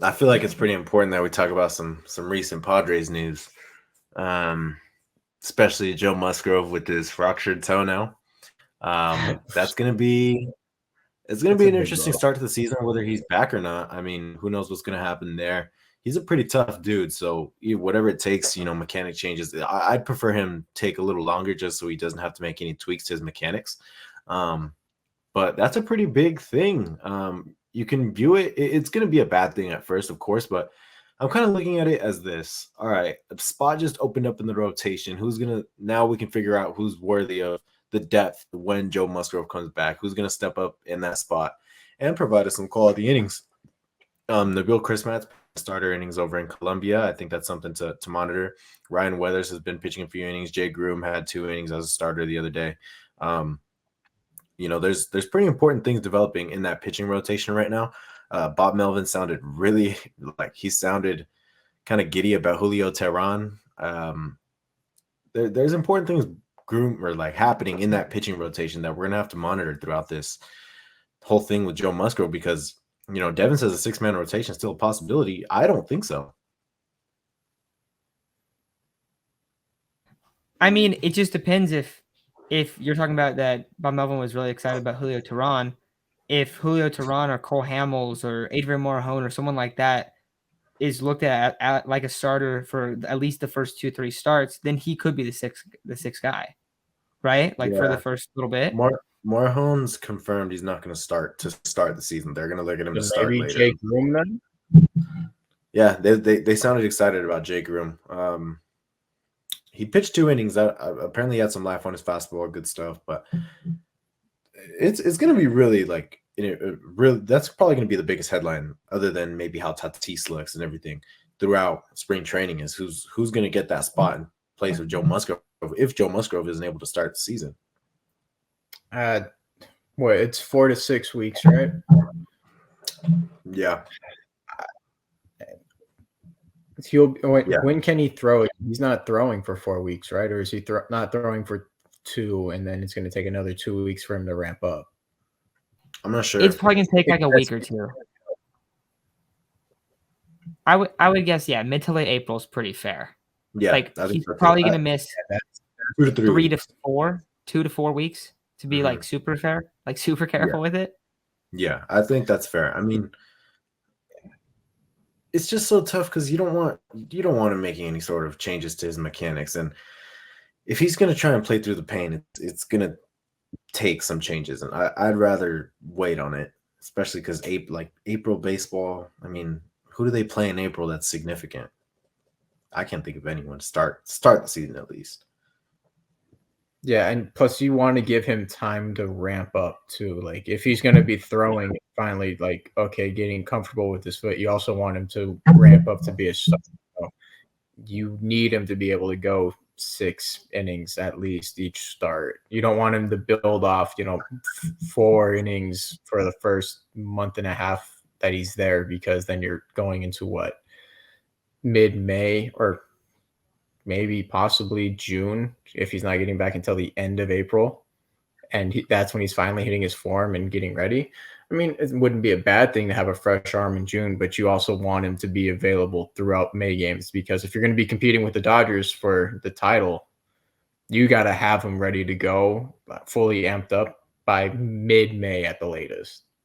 I feel like it's pretty important that we talk about some recent Padres news, um, especially Joe Musgrove with his fractured toe now. That's gonna be It's gonna That's be a an big interesting blow. start to the season, whether he's back or not. I mean, who knows what's gonna happen there? He's a pretty tough dude, so whatever it takes, mechanic changes. I'd prefer him take a little longer just so he doesn't have to make any tweaks to his mechanics. Um, but that's a pretty big thing. You can view it's going to be a bad thing at first, of course, but I'm kind of looking at it as this. All right, a spot just opened up in the rotation. Now we can figure out who's worthy of the depth when Joe Musgrove comes back, who's going to step up in that spot and provide us some quality innings. Nabil Chrismat's starter innings over in Colombia. I think that's something to monitor. Ryan Weathers has been pitching a few innings. Jay Groom had 2 innings as a starter the other day. There's pretty important things developing in that pitching rotation right now. Bob Melvin sounded really he sounded kind of giddy about Julio Teheran. There's important things happening in that pitching rotation that we're gonna have to monitor throughout this whole thing with Joe Musgrove because Devin says a 6-man rotation is still a possibility. I don't think so. I mean, it just depends if you're talking about that Bob Melvin was really excited about Julio Teheran. If Julio Teheran or Cole Hamels or Adrian Morejon or someone like that is looked at like a starter for at least the first 2-3 starts, then he could be the sixth guy, right? Like for the first little bit. Morejon's confirmed he's not going to start the season. They're going to look at him to start maybe later. Jake Groom then? Yeah, they sounded excited about Jake Groom. He pitched 2 innings. Apparently, he had some life on his fastball, good stuff. But it's going to be really that's probably going to be the biggest headline, other than maybe how Tatis looks and everything throughout spring training, is who's going to get that spot in place of Joe Musgrove if Joe Musgrove isn't able to start the season. It's 4 to 6 weeks, right? Yeah. When can he throw it? He's not throwing for 4 weeks, right? Or is he not throwing for 2, and then it's going to take another 2 weeks for him to ramp up? I'm not sure. It's probably going to take like a week or two. I would guess, yeah, mid to late April is pretty fair. Yeah, like he's probably going to miss 2 to 3 to 4, 2 to 4 weeks to be like super fair, like super careful with it. Yeah, I think that's fair. I mean, it's just so tough because you don't want him making any sort of changes to his mechanics, and if he's going to try and play through the pain, it's going to take some changes, and I'd rather wait on it, especially because April baseball. I mean, who do they play in April that's significant? I can't think of anyone to start the season at least. Yeah, and plus you want to give him time to ramp up too. Like if he's going to be throwing finally, getting comfortable with his foot, you also want him to ramp up to be a starter. So you need him to be able to go 6 innings at least each start. You don't want him to build off, 4 innings for the first month and a half that he's there, because then you're going into mid-May or maybe possibly June if he's not getting back until the end of April. And that's when he's finally hitting his form and getting ready. I mean, it wouldn't be a bad thing to have a fresh arm in June, but you also want him to be available throughout May games, because if you're going to be competing with the Dodgers for the title, you got to have him ready to go, fully amped up by mid-May at the latest.